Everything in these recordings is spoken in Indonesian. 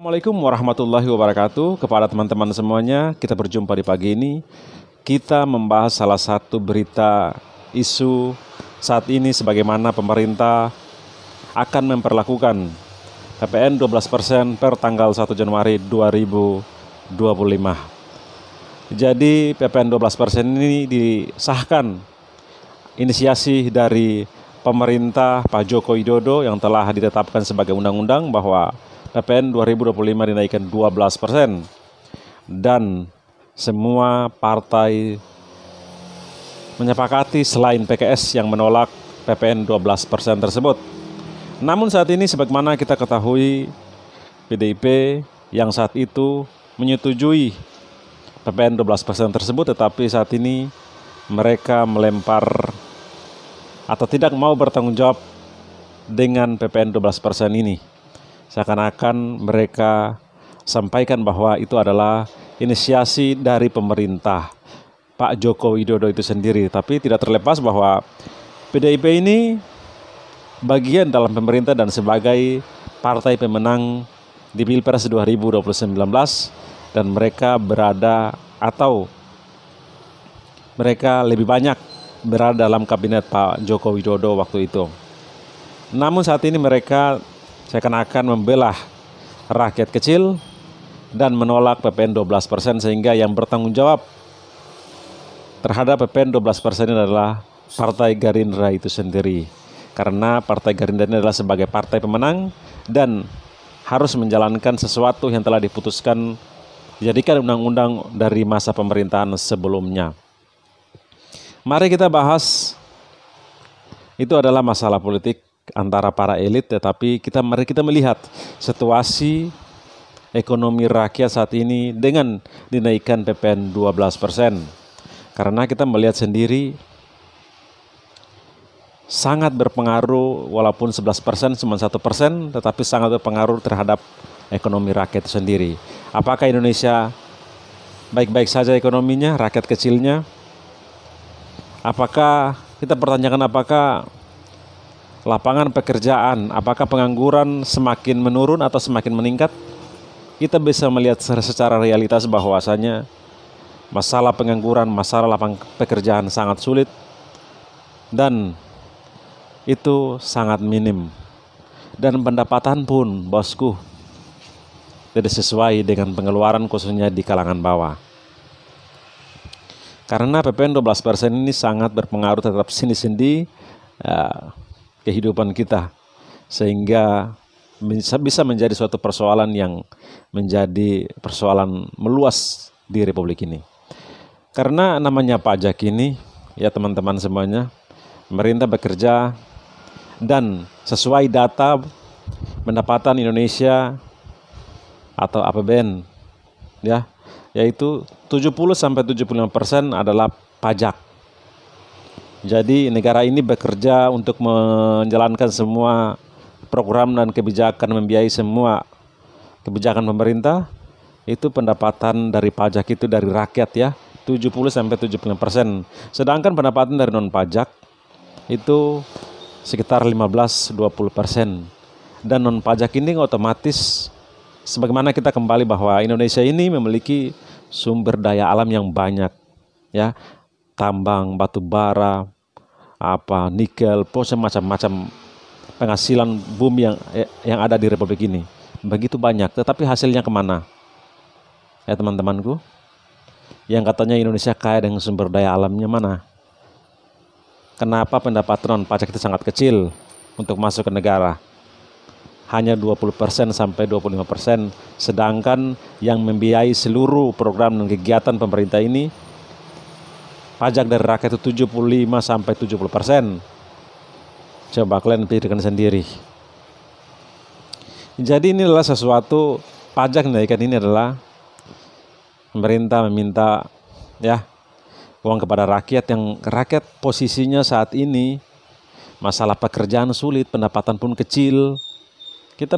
Assalamualaikum warahmatullahi wabarakatuh. Kepada teman-teman semuanya, kita berjumpa di pagi ini. Kita membahas salah satu berita isu saat ini, sebagaimana pemerintah akan memperlakukan PPN 12% per tanggal 1 Januari 2025. Jadi PPN 12% ini disahkan inisiasi dari pemerintah Pak Joko Widodo yang telah ditetapkan sebagai undang-undang bahwa PPN 2025 dinaikkan 12%, dan semua partai menyepakati selain PKS yang menolak PPN 12% tersebut. Namun saat ini sebagaimana kita ketahui, PDIP yang saat itu menyetujui PPN 12% tersebut, tetapi saat ini mereka melempar atau tidak mau bertanggung jawab dengan PPN 12% ini. Seakan-akan mereka sampaikan bahwa itu adalah inisiasi dari pemerintah Pak Joko Widodo itu sendiri. Tapi tidak terlepas bahwa PDIP ini bagian dalam pemerintah dan sebagai partai pemenang di Pilpres 2019, dan mereka berada atau mereka lebih banyak berada dalam kabinet Pak Joko Widodo waktu itu. Namun saat ini mereka seakan-akan membelah rakyat kecil dan menolak PPN 12%, sehingga yang bertanggung jawab terhadap PPN 12% ini adalah Partai Gerindra itu sendiri. Karena Partai Gerindra ini adalah sebagai partai pemenang dan harus menjalankan sesuatu yang telah diputuskan dijadikan undang-undang dari masa pemerintahan sebelumnya. Mari kita bahas, itu adalah masalah politik antara para elit, tetapi mari kita melihat situasi ekonomi rakyat saat ini dengan dinaikkan PPN 12%. Karena kita melihat sendiri sangat berpengaruh, walaupun 11% cuma 1%, tetapi sangat berpengaruh terhadap ekonomi rakyat itu sendiri. Apakah Indonesia baik-baik saja ekonominya, rakyat kecilnya? Apakah kita pertanyakan, apakah lapangan pekerjaan, apakah pengangguran semakin menurun atau semakin meningkat? Kita bisa melihat secara realitas bahwasanya masalah pengangguran, masalah lapangan pekerjaan sangat sulit, dan itu sangat minim. Dan pendapatan pun, bosku, tidak sesuai dengan pengeluaran, khususnya di kalangan bawah. Karena PPN 12% ini sangat berpengaruh terhadap sendi-sendi kehidupan kita, sehingga bisa menjadi suatu persoalan yang menjadi persoalan meluas di Republik ini. Karena namanya pajak ini, ya teman-teman semuanya, pemerintah bekerja dan sesuai data pendapatan Indonesia atau APBN, ya, yaitu 70-75% adalah pajak. Jadi negara ini bekerja untuk menjalankan semua program dan kebijakan, membiayai semua kebijakan pemerintah. Itu pendapatan dari pajak itu dari rakyat, ya, 70-75%. Sedangkan pendapatan dari non pajak itu sekitar 15-20%. Dan non pajak ini otomatis, sebagaimana kita kembali bahwa Indonesia ini memiliki sumber daya alam yang banyak, ya, tambang, batu bara, nikel, macam-macam penghasilan bumi yang ada di Republik ini begitu banyak. Tetapi hasilnya kemana, ya teman-temanku? Yang katanya Indonesia kaya dengan sumber daya alamnya, mana? Kenapa pendapatan non pajak itu sangat kecil untuk masuk ke negara? Hanya 20% sampai 25%, sedangkan yang membiayai seluruh program dan kegiatan pemerintah ini, pajak dari rakyat itu 75-70%. Coba kalian pikirkan sendiri. Jadi ini adalah sesuatu, pajak dinaikkan ini adalah pemerintah meminta, ya, uang kepada rakyat, yang rakyat posisinya saat ini masalah pekerjaan sulit, pendapatan pun kecil. Kita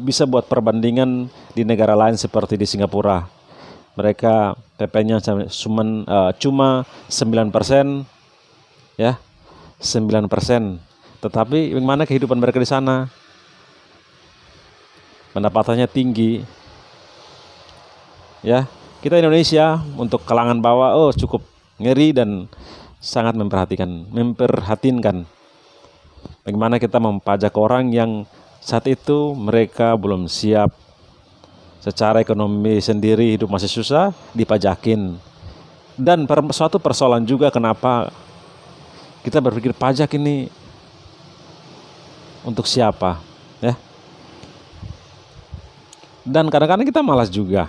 bisa buat perbandingan di negara lain seperti di Singapura. Mereka PP-nya cuma 9%, ya, 9%. Tetapi bagaimana kehidupan mereka di sana? Pendapatannya tinggi, Ya, kita Indonesia untuk kalangan bawah cukup ngeri dan sangat memperhatinkan bagaimana kita mempajak orang yang saat itu mereka belum siap secara ekonomi sendiri, hidup masih susah, dipajakin. Dan suatu persoalan juga kenapa kita berpikir pajak ini untuk siapa, ya. Dan kadang-kadang kita malas juga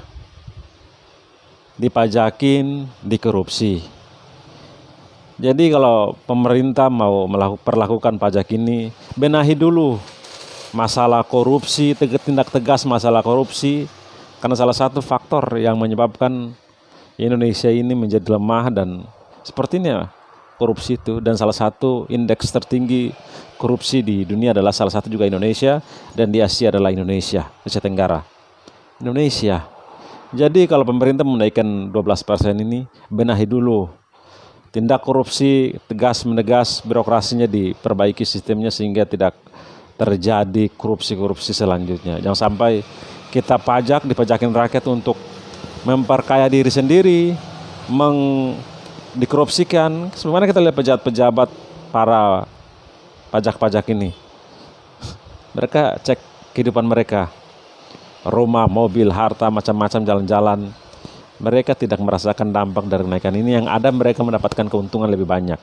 dipajakin, dikorupsi. Jadi kalau pemerintah mau perlakukan pajak ini, benahi dulu masalah korupsi, tindak tegas masalah korupsi, karena salah satu faktor yang menyebabkan Indonesia ini menjadi lemah dan sepertinya korupsi itu, dan salah satu indeks tertinggi korupsi di dunia adalah salah satu juga Indonesia, dan di Asia adalah Indonesia, Asia Tenggara. Indonesia. Jadi kalau pemerintah menaikkan 12% ini, benahi dulu. Tindak korupsi menegas, birokrasinya diperbaiki sistemnya sehingga tidak terjadi korupsi-korupsi selanjutnya. Jangan sampai kita dipajakin rakyat untuk memperkaya diri sendiri, dikorupsikan. Sebenarnya kita lihat pejabat-pejabat para pajak-pajak ini. Mereka cek kehidupan mereka. Rumah, mobil, harta, macam-macam, jalan-jalan. Mereka tidak merasakan dampak dari kenaikan ini. Yang ada mereka mendapatkan keuntungan lebih banyak.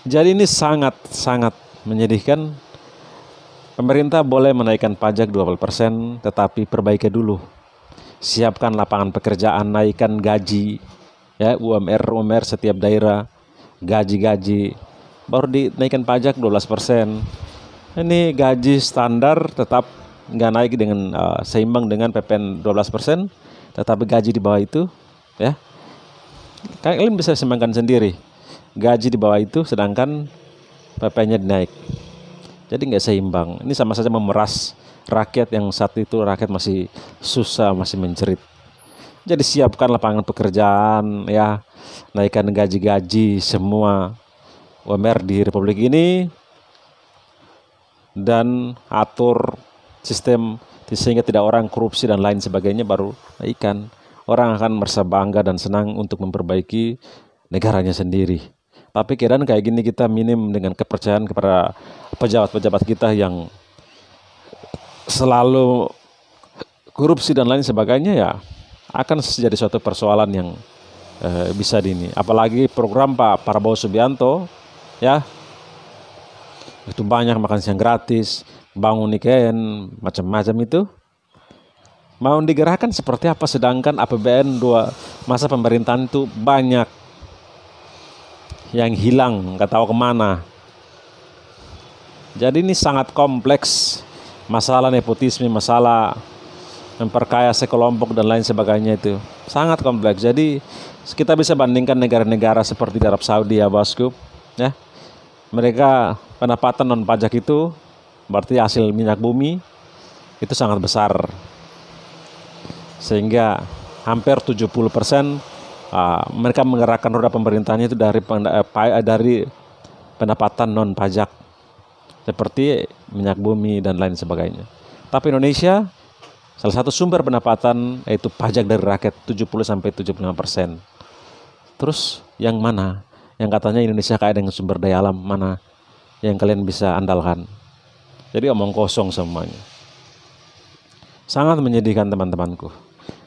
Jadi ini sangat-sangat menyedihkan. Pemerintah boleh menaikkan pajak 20%, tetapi perbaiki dulu. Siapkan lapangan pekerjaan, naikkan gaji, ya, UMR setiap daerah, gaji-gaji, baru dinaikkan pajak 12%. Ini gaji standar tetap nggak naik dengan seimbang dengan PPN 12%, tetapi gaji di bawah itu, ya, kalian bisa seimbangkan sendiri. Gaji di bawah itu, sedangkan PPN-nya dinaik. Jadi nggak seimbang. Ini sama saja memeras rakyat yang saat itu rakyat masih susah, masih menjerit. Jadi siapkan lapangan pekerjaan, ya, naikkan gaji-gaji semua UMR di Republik ini, dan atur sistem sehingga tidak orang korupsi dan lain sebagainya, baru naikkan. Orang akan merasa bangga dan senang untuk memperbaiki negaranya sendiri. Tapi keadaan kayak gini kita minim dengan kepercayaan kepada pejabat-pejabat kita yang selalu korupsi dan lain sebagainya, ya akan jadi suatu persoalan yang bisa apalagi program Pak Prabowo Subianto, ya, itu banyak makan siang gratis, bangun IKN, macam-macam itu. Mau digerakkan seperti apa, sedangkan APBN masa pemerintahan itu banyak yang hilang, nggak tahu kemana. Jadi ini sangat kompleks, masalah nepotisme, masalah memperkaya sekelompok dan lain sebagainya itu sangat kompleks. Jadi kita bisa bandingkan negara-negara seperti di Arab Saudi, ya bosku, ya. Mereka pendapatan non pajak itu berarti hasil minyak bumi itu sangat besar, sehingga hampir 70% mereka menggerakkan roda pemerintahnya itu dari pendapatan non pajak seperti minyak bumi dan lain sebagainya. Tapi Indonesia salah satu sumber pendapatan yaitu pajak dari rakyat 70-75%. Terus yang mana? Yang katanya Indonesia kaya dengan sumber daya alam, mana yang kalian bisa andalkan? Jadi omong kosong semuanya. Sangat menyedihkan teman-temanku.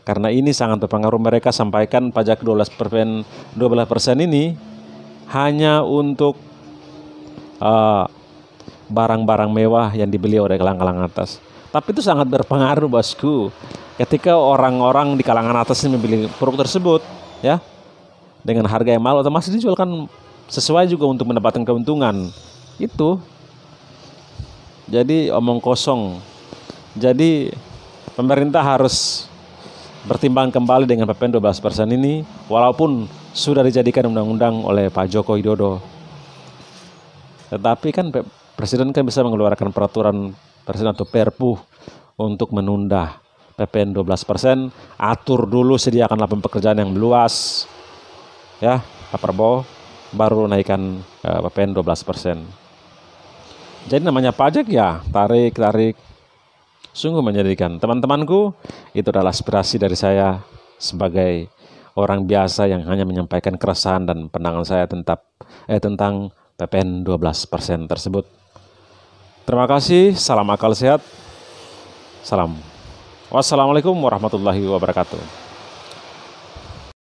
Karena ini sangat berpengaruh. Mereka sampaikan pajak 12% ini hanya untuk barang-barang mewah yang dibeli oleh kalangan atas. Tapi itu sangat berpengaruh, bosku. Ketika orang-orang di kalangan atas ini membeli produk tersebut, ya, dengan harga yang mahal, otomatis dijualkan sesuai juga untuk mendapatkan keuntungan. Itu jadi omong kosong. Jadi pemerintah harus bertimbang kembali dengan PPN 12% ini, walaupun sudah dijadikan undang-undang oleh Pak Joko Widodo. Tetapi kan Presiden kan bisa mengeluarkan peraturan Presiden atau Perpu untuk menunda PPN 12%, atur dulu, sediakan lapangan pekerjaan yang luas, ya, Pak Prabowo, baru naikkan PPN 12%. Jadi namanya pajak, ya tarik sungguh menyedihkan. Teman-temanku, itu adalah aspirasi dari saya sebagai orang biasa yang hanya menyampaikan keresahan dan pandangan saya tentang PPN 12% tersebut. Terima kasih, salam akal sehat. Salam. Wassalamualaikum warahmatullahi wabarakatuh.